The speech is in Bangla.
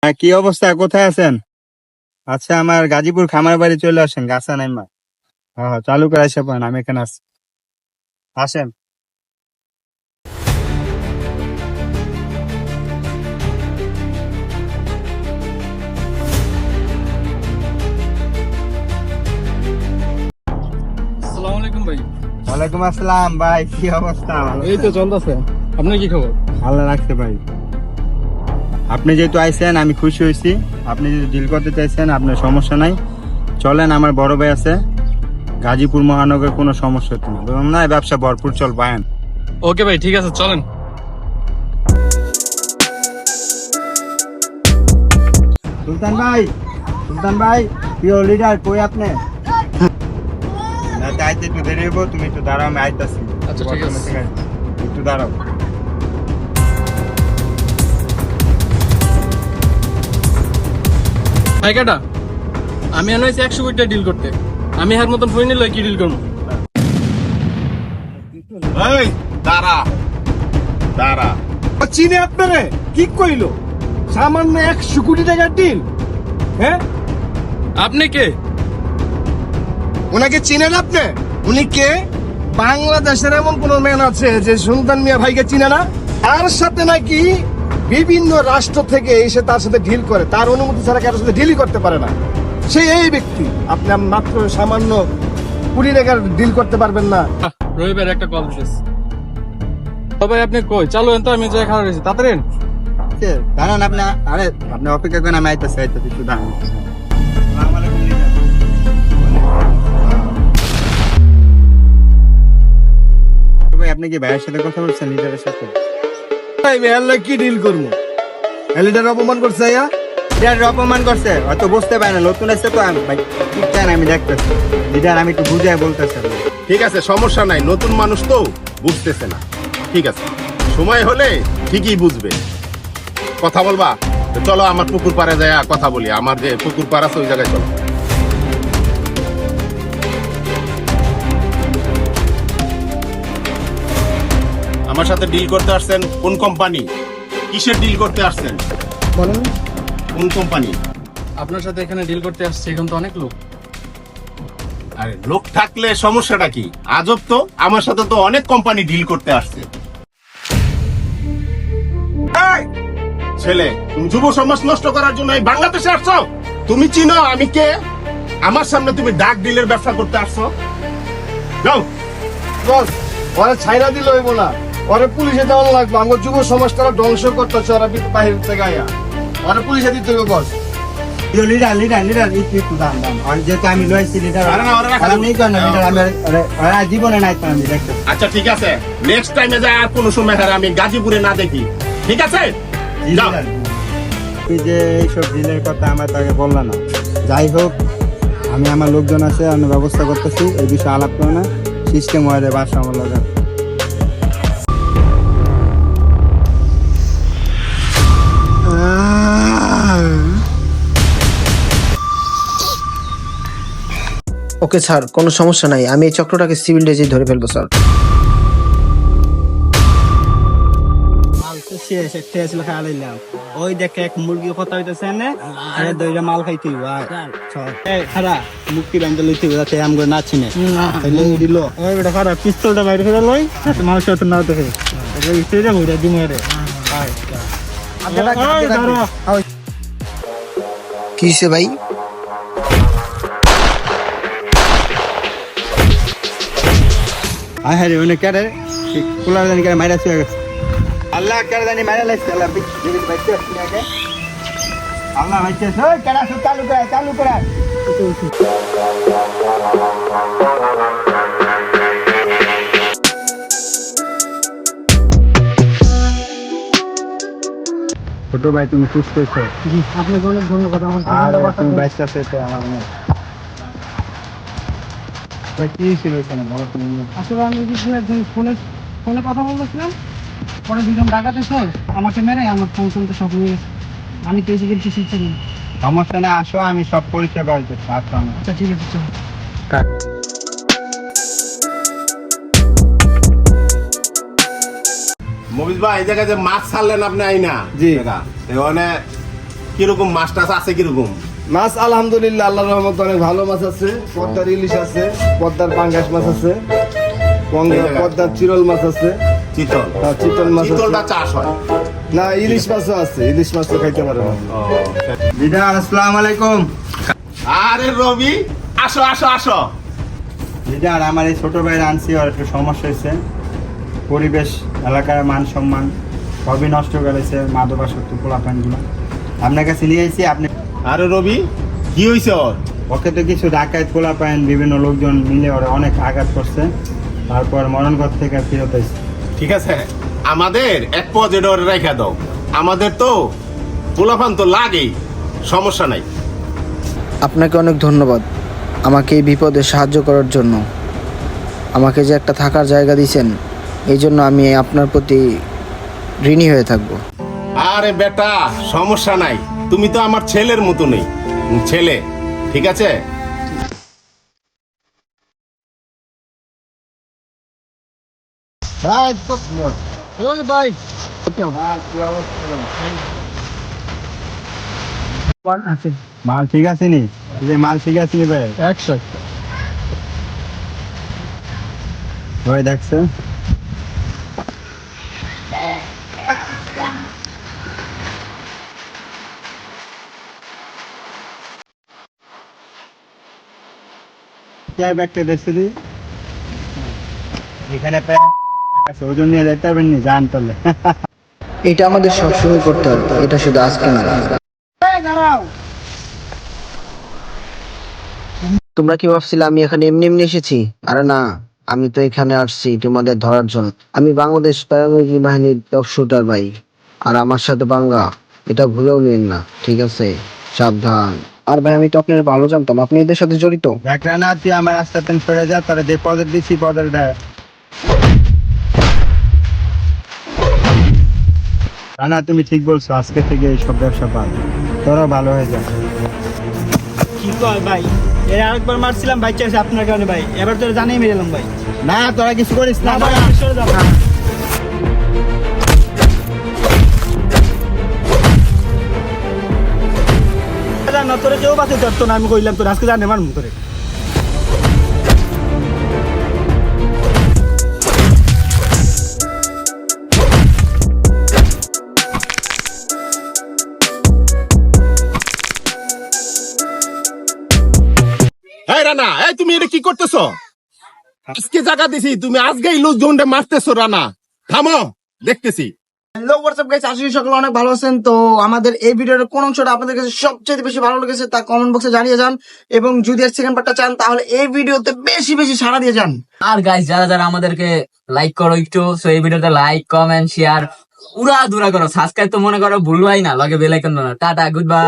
হ্যাঁ, কি অবস্থা? কোথায় আছেন? আচ্ছা, আমার গাজীপুর খামার বাড়ি চলে আসেন, গাছা নাইমা। হ্যাঁ হ্যাঁ, চালু করে এসে পান, আমি এখানে আছি। আসেন। আসসালামু আলাইকুম ভাই। ওয়ালাইকুম আসসালাম ভাই, কি অবস্থা? ভালো এই তো আছেন? চলতেছে। আপনার কি খবর? ভালো রাখছে ভাই। আপনি যেহেতু আইছেন আমি খুশি হয়েছি। আপনি যদি ডিল করতে চাইছেন আপনার সমস্যা নাই, চলেন। আমার বড় ভাই আছে গাজীপুর মহানগর, কোনো সমস্যা হচ্ছে না, বললাম না, এই ব্যবসা ভরপুর চল বায়ান। ওকে ভাই, ঠিক আছে, চলেন। সুলতান ভাই, সুলতান ভাই, প্রিয় লিডার, কই আপনি? রাতে আইতে একটু দেরি হবো, তুমি একটু দাঁড়াও, আমি আইতাছি। আচ্ছা, ঠিক আছে। একটু দাঁড়াও। ভাই কাটা, আমি আনো 100 কোটি ডিল করতে। আমি হার মতন ফোন নিলে কি ডিল করবো? এই দাঁড়া দাঁড়া, চিনে আপনারে কি কইলো? সামান্য 100 কোটি টাকার ডিল? হ্যাঁ, আপনি কে? ওনাকে চিনেন আপনি? উনি কে? বাংলাদেশের এমন কোন ম্যান আছে যে সুলতান মিয়া ভাইকে চিনে না? তার সাথে নাকি বিভিন্ন রাষ্ট্র থেকে এসে তার সাথে ডিল করে, তার অনুমতি ছাড়া কারোর সাথে ডিলই করতে পারে না। সেই এই ব্যক্তি, আপনি মাত্র সামান্য 20 টাকার ডিল করতে পারবেন না? রবিবার একটা কল দিতেছে। তবে আপনি কই? চালু হেন তো, আমি যাই খাওয়া রয়েছি, তাড়াতাড়ি হেন। দাঁড়ান আপনি, আরে আপনি অপেক্ষা করেন, আমি আইতাছি একটু দাঁড়ান। আসসালামু আলাইকুম লিডার। ভাই, আপনি কি ভাইয়ের সাথে কথা বলছেন, লিডারের সাথে? এই মেয়াল্লা কি ডিল করবো? লিডার অপমান করছে ইয়া? লিডার অপমান করছে, হয়তো বুঝতে পারে না, নতুন এসে তো। ভাই ঠিক চান, আমি দেখতেছি। লিডার, আমি একটু বুঝাই বলতেছি। ঠিক আছে, সমস্যা নাই, নতুন মানুষ তো বুঝতেছে না। ঠিক আছে, সময় হলে ঠিকই বুঝবে। কথা বলবা তো চলো, আমার পুকুর পাড়ে যায় কথা বলি। আমার যে পুকুর পাড় আছে ওই জায়গায় চলো। আমার সাথে ডিল করতে আসছেন কোন কোম্পানি? কিসের ডিল করতে আসছেন বলেন। কোন কোম্পানি? আপনার সাথে এখানে ডিল করতে আসছে, এখন তো অনেক লোক। আরে লোক থাকলে সমস্যাটা কি? আজব তো, আমার সাথে তো অনেক কোম্পানি ডিল করতে আসছে। এই, ছেলে, তুমি যুব সমাজ নষ্ট করার জন্য এই বাংলাদেশে আসছো? তুমি চিনো আমি কে? আমার সামনে তুমি ডাক ডিলের ব্যবসা করতে আসছো? যাও। বস, ওরা ছাইরা দিল হইব না, ওরা পুলিশে দেওয়া লাগলো। আমার যুব সমাজটা ধ্বংস করতেছে ওরা বাহির থেকে আয়া। ওরা পুলিশে দিতে হবে বস। লিডার লিডার লিডার একটু দাম দাম, আর যেহেতু আমি লয়েছি লিডার, আরে না, ওরা রাখা আমি নেই করেন না লিডার, আমি ওরা জীবনে নাই তো, আমি দেখতেছি। আচ্ছা ঠিক আছে, নেক্সট টাইমে যায় আর কোনো সময় হারে আমি গাজীপুরে না দেখি, ঠিক আছে? যাও। তুই যে এইসব ডিলের কথা আমার তাকে বললা না, যাই হোক, আমি আমার লোকজন আছে, আমি ব্যবস্থা করতেছি, এই বিষয়ে আলাপ করো না, সিস্টেম হয়ে যায় বাসা আমার লোক। ওকে স্যার, কোনো সমস্যা নাই, আমি এই চক্রটাকে সিভিল ডেজে ধরে ফেলবো স্যার। মাল তো শেষ, একটা ছিল খাওয়া লইলাম। ওই দেখে এক মুরগি কথা হইতেছে না, আরে দইটা মাল খাইতে খারা মুক্তি বান্ধব লইতে যাতে আমগো না চিনে তাইলে দিল। ওই বেটা খারা পিস্তলটা বাইরে ফেলে লই, মাল সাথে না দেখে ওই সেটা হইরা দিমারে। কি হয়েছে ভাই? হ্যাঁ রে, উনি কেটে কুলার জানি কেটে মাইরা চলে গেছে। আল্লাহ কেটে জানি মাইরা লাগছে। আল্লাহ বিবির বাইতে আগে আল্লাহ বাইতে ওই কেডা সব চালু করে চালু করে। ছোট ভাই, তুমি সুস্থ হয়েছো? আপনাকে অনেক ধন্যবাদ। আর তুমি বাইসটা পেতে আমার মনে কি ছিল এখানে বলো তুমি। আসলে আমি ফোনে ফোনে কথা বলতেছিলাম, পরে দুজন ডাকাতে স্যার আমাকে মেরে আমার ফোন শুনতে সব নিয়ে গেছে। আমি তো এসে গেছি শিখছি। সমস্যা না, আসো, আমি সব পরিচয় পাওয়া যাচ্ছে। আচ্ছা ঠিক আছে, চলো। মবিজ ভাই, এই জায়গায় যে মাছ ছাড়লেন আপনি আইনা, জি। মানে কিরকম মাছ টাছ আছে কিরকম? মাছ আলহামদুলিল্লাহ আল্লাহর রহমতে অনেক ভালো মাছ আছে। পদ্মার ইলিশ আছে, পদ্মার পাঙ্গাস মাছ আছে, পদ্মার চিরল মাছ আছে। চিতল? হ্যাঁ, চিতল মাছ আছে। চিতলটা চাষ হয় না, ইলিশ মাছও আছে, ইলিশ মাছও খাইতে পারে না। লিডার আসসালামু আলাইকুম। আরে রবি, আসো আসো আসো। লিডার, আমার এই ছোট ভাইয়ের আনছি, আর একটু সমস্যা হয়েছে। পরিবেশ, এলাকার মান সম্মান সবই নষ্ট করেছে মাদকাসক্ত পোলাপানগুলো। আপনার কাছে নিয়ে এসেছি। আপনি আরে রবি, কি হয়েছে ওর? ওকে তো কিছু ডাকাত পোলাপান বিভিন্ন লোকজন মিলে ওরা অনেক আঘাত করছে, তারপর মরণঘর থেকে ফেরত এসেছে। ঠিক আছে, আমাদের এক পজেট ওরে রেখে দাও। আমাদের তো পোলাপান তো লাগেই, সমস্যা নাই। আপনাকে অনেক ধন্যবাদ আমাকে এই বিপদে সাহায্য করার জন্য। আমাকে যে একটা থাকার জায়গা দিয়েছেন, এই জন্য আমি আপনার প্রতি ঋণী হয়ে থাকবো। আরে বেটা, সমস্যা নাই, তুমি তো আমার ছেলের মতো নেই, ছেলে। ঠিক আছে, মাল ঠিক আছে নি? এই যে মাল ঠিক আছে নি ভাই? 100 ওই দেখছে। ব্যাগটা দেখছে দি এখানে ওজন নিয়ে যেতে পারবেন নি? জান তাহলে এটা আমাদের সবসময় করতে হবে, এটা শুধু আজকে না। তোমরা কি ভাবছিলে আমি এখানে এমনি এমনি এসেছি? আরে না, আমি তো এখানে আসছি তোমাদের ধরার জন্য। আমি বাংলাদেশ প্যারামিলিটারি বাহিনীর টপ শুটার ভাই, আর আমার সাথে বাংলা, এটা ভুলেও নিন না, ঠিক আছে? সাবধান। আর ভাই, আমি তো আপনার ভালো জানতাম আপনি এদের সাথে জড়িত। দেখ রানা, তুই আমার রাস্তাতে সরে যা, তারা যে পদের দিচ্ছি পদের দেয়। রানা, তুমি ঠিক বলছো, আজকে থেকে এইসব ব্যবসা পাল, তোরা ভালো হয়ে যা। কি কর ভাই, এর আরেকবার মারছিলাম ভাই, চাইছে আপনার কারণে ভাই, এবার তোরা জানিয়ে মেরেলাম ভাই। না, তোরা কিছু করিস না ভাই, আমি সরে যাবো। না, তোরা কেউ বাঁচে ধরতো না, আমি কইলাম তোর আজকে জানে মারমু তোরে। এই রানা, এই তুমি এটা কি করতেছো? আজকে জায়গা দিছি, তুমি আজকেই লোকজনটা মারতেছো। রানা, থামো, দেখতেছি। হ্যালো হোয়াটসঅ্যাপ গাইস, আশা করি সকলে অনেক ভালো আছেন। তো আমাদের এই ভিডিওর কোন অংশটা আপনাদের কাছে সবচেয়ে বেশি ভালো লেগেছে তা কমেন্ট বক্সে জানিয়ে যান, এবং যদি আর সেকেন্ড পার্টটা চান তাহলে এই ভিডিওতে বেশি বেশি সাড়া দিয়ে যান। আর গাইস, যারা যারা আমাদেরকে লাইক করো একটু, সো এই ভিডিওতে লাইক, কমেন্ট, শেয়ার উড়া দুরা করো, সাবস্ক্রাইব তো মনে করো ভুলবাই না, লগে bell icon. Tata, good bye.